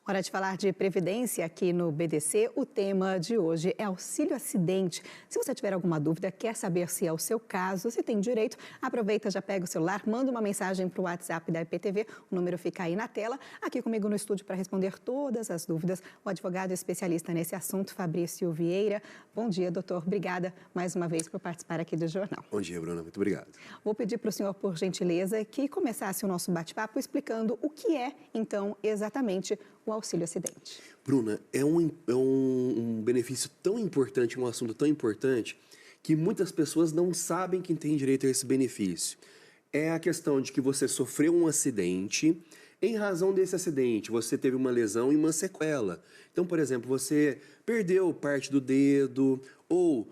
Hora de falar de previdência aqui no BDC. O tema de hoje é auxílio acidente. Se você tiver alguma dúvida, quer saber se é o seu caso, se tem direito, aproveita, já pega o celular, manda uma mensagem para o WhatsApp da IPTV. O número fica aí na tela. Aqui comigo no estúdio para responder todas as dúvidas, o advogado especialista nesse assunto, Fabrício Vieira. Bom dia, doutor. Obrigada mais uma vez por participar aqui do jornal. Bom dia, Bruna. Muito obrigado. Vou pedir para o senhor, por gentileza, que começasse o nosso bate-papo explicando o que é, então, exatamente o auxílio acidente. Bruna, é um benefício tão importante, um assunto tão importante, que muitas pessoas não sabem que tem direito a esse benefício. É a questão de que você sofreu um acidente, em razão desse acidente, você teve uma lesão e uma sequela. Então, por exemplo, você perdeu parte do dedo ou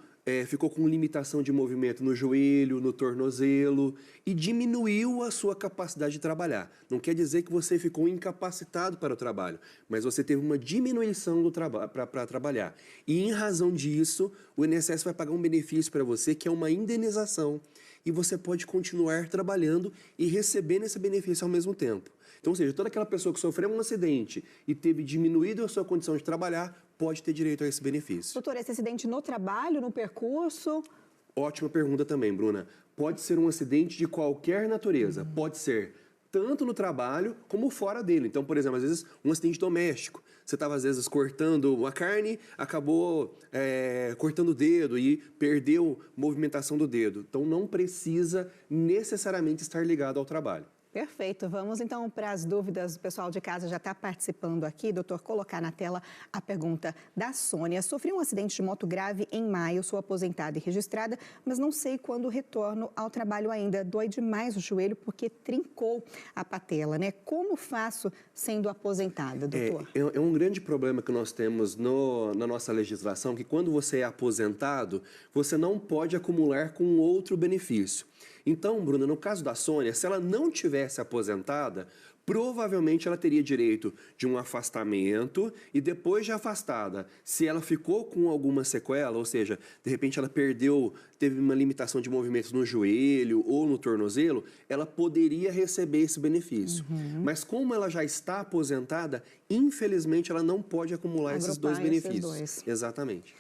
ficou com limitação de movimento no joelho, no tornozelo e diminuiu a sua capacidade de trabalhar. Não quer dizer que você ficou incapacitado para o trabalho, mas você teve uma diminuição para trabalhar. E em razão disso, o INSS vai pagar um benefício para você que é uma indenização. E você pode continuar trabalhando e recebendo esse benefício ao mesmo tempo. Então, ou seja, toda aquela pessoa que sofreu um acidente e teve diminuído a sua condição de trabalhar, pode ter direito a esse benefício. Doutor, esse acidente no trabalho, no percurso? Ótima pergunta também, Bruna. Pode ser um acidente de qualquer natureza. Pode ser tanto no trabalho como fora dele. Então, por exemplo, às vezes um acidente doméstico. Você estava, às vezes, cortando uma carne, acabou cortando o dedo e perdeu movimentação do dedo. Então, não precisa necessariamente estar ligado ao trabalho. Perfeito. Vamos então para as dúvidas. O pessoal de casa já está participando aqui. Doutor, colocar na tela a pergunta da Sônia. Sofri um acidente de moto grave em maio, sou aposentada e registrada, mas não sei quando retorno ao trabalho ainda. Dói demais o joelho porque trincou a patela, né? Como faço sendo aposentada, doutor? É um grande problema que nós temos na nossa legislação, que quando você é aposentado, você não pode acumular com outro benefício. Então, Bruna, no caso da Sônia, se ela não tivesse aposentada, provavelmente ela teria direito de um afastamento e depois de afastada, se ela ficou com alguma sequela, ou seja, de repente ela teve uma limitação de movimentos no joelho ou no tornozelo, ela poderia receber esse benefício. Mas como ela já está aposentada, infelizmente ela não pode acumular esses dois benefícios. Exatamente.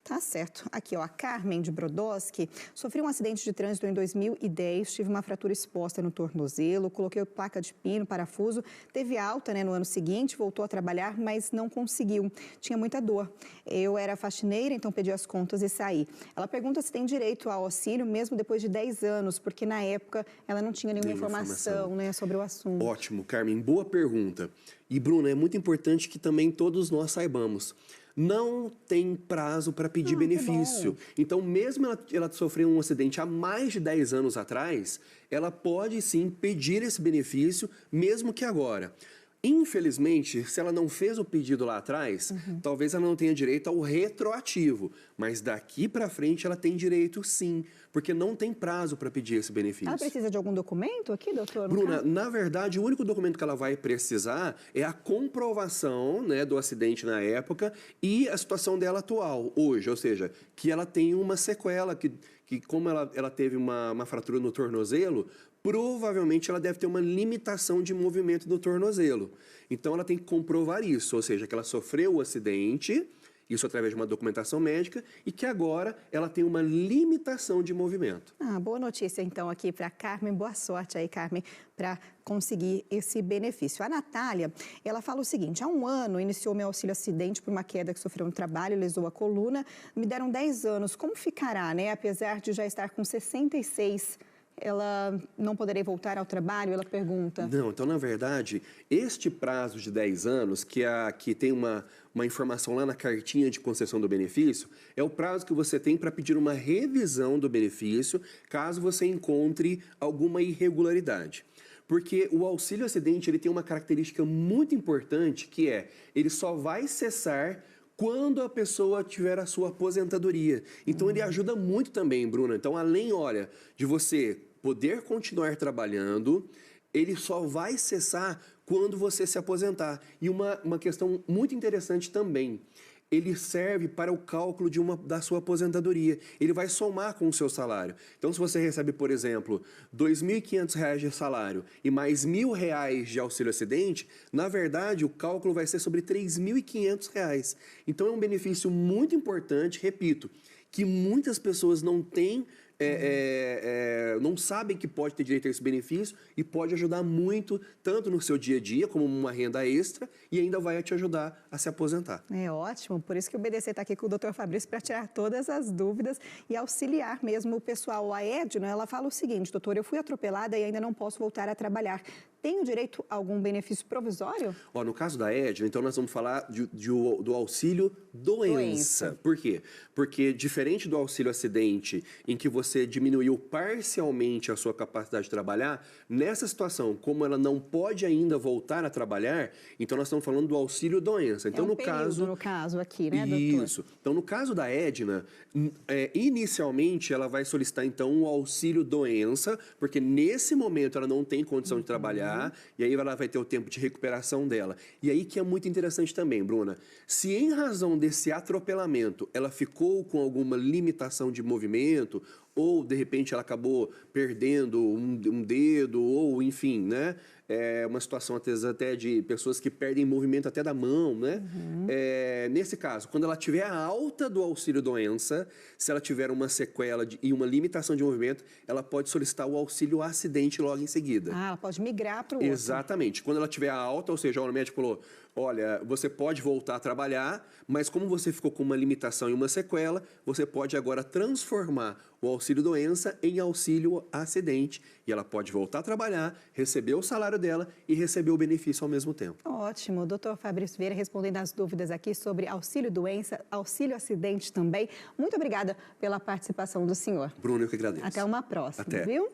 Tá certo. Aqui, ó, a Carmen de Brodowski sofreu um acidente de trânsito em 2010, tive uma fratura exposta no tornozelo, coloquei placa de pino, parafuso, teve alta, né, no ano seguinte, voltou a trabalhar, mas não conseguiu. Tinha muita dor. Eu era faxineira, então pedi as contas e saí. Ela pergunta se tem direito ao auxílio mesmo depois de 10 anos, porque na época ela não tinha nenhuma informação, né, sobre o assunto. Ótimo, Carmen. Boa pergunta. E, Bruna, é muito importante que também todos nós saibamos. Não tem prazo para pedir benefício. Então, mesmo ela sofreu um acidente há mais de 10 anos atrás, ela pode sim pedir esse benefício, mesmo que agora. Infelizmente, se ela não fez o pedido lá atrás, talvez ela não tenha direito ao retroativo. Mas daqui para frente ela tem direito sim, porque não tem prazo para pedir esse benefício. Ela precisa de algum documento aqui, doutor? Bruna, na verdade, o único documento que ela vai precisar é a comprovação, né, do acidente na época e a situação dela atual, hoje. Ou seja, que ela tem uma sequela, que como ela teve uma fratura no tornozelo, provavelmente ela deve ter uma limitação de movimento do tornozelo. Então ela tem que comprovar isso, ou seja, que ela sofreu o acidente, isso através de uma documentação médica, e que agora ela tem uma limitação de movimento. Boa notícia então aqui para a Carmen, boa sorte aí, Carmen, para conseguir esse benefício. A Natália, ela fala o seguinte: há um ano iniciou meu auxílio acidente por uma queda que sofreu no trabalho, lesou a coluna, me deram 10 anos, como ficará, né? Apesar de já estar com 66, ela não poderei voltar ao trabalho? Ela pergunta. Não, então, na verdade, este prazo de 10 anos, que tem uma informação lá na cartinha de concessão do benefício, é o prazo que você tem para pedir uma revisão do benefício, caso você encontre alguma irregularidade. Porque o auxílio acidente ele tem uma característica muito importante, que ele só vai cessar quando a pessoa tiver a sua aposentadoria. Então, ele ajuda muito também, Bruna. Então, além, olha, de você poder continuar trabalhando, ele só vai cessar quando você se aposentar. E uma questão muito interessante também, ele serve para o cálculo da sua aposentadoria. Ele vai somar com o seu salário. Então, se você recebe, por exemplo, R$ 2.500 de salário e mais R$ 1.000 de auxílio-acidente, na verdade, o cálculo vai ser sobre R$ 3.500. Então, é um benefício muito importante, repito, que muitas pessoas não têm, não sabem que pode ter direito a esse benefício e pode ajudar muito, tanto no seu dia a dia, como uma renda extra, e ainda vai te ajudar a se aposentar. É ótimo, por isso que o BDC está aqui com o Dr. Fabrício para tirar todas as dúvidas e auxiliar mesmo o pessoal. A Edna, ela fala o seguinte: doutor, eu fui atropelada e ainda não posso voltar a trabalhar. Tenho direito a algum benefício provisório? No caso da Edna, então nós vamos falar do auxílio doença. Por quê? Porque diferente do auxílio acidente, em que você diminuiu parcialmente a sua capacidade de trabalhar, nessa situação, como ela não pode ainda voltar a trabalhar, então nós estamos falando do auxílio doença. Então, no caso aqui, né, doutor? Isso. Então, no caso da Edna, inicialmente ela vai solicitar então o auxílio doença, porque nesse momento ela não tem condição de trabalhar, e aí ela vai ter o tempo de recuperação dela. E aí que é muito interessante também, Bruna, se em razão desse atropelamento ela ficou com alguma limitação de movimento, ou de repente ela acabou perdendo um dedo, ou enfim, né? Uma situação até de pessoas que perdem movimento até da mão, né? Nesse caso, quando ela tiver a alta do auxílio-doença, se ela tiver uma sequela e uma limitação de movimento, ela pode solicitar o auxílio-acidente logo em seguida. Ela pode migrar para o outro. Exatamente. Quando ela tiver a alta, ou seja, o médico falou, olha, você pode voltar a trabalhar, mas como você ficou com uma limitação e uma sequela, você pode agora transformar o auxílio-doença em auxílio-acidente. E ela pode voltar a trabalhar, receber o salário dela e receber o benefício ao mesmo tempo. Ótimo. Doutor Fabrício Vieira respondendo as dúvidas aqui sobre auxílio-doença, auxílio-acidente também. Muito obrigada pela participação do senhor. Bruno, eu que agradeço. Até uma próxima, Até. viu?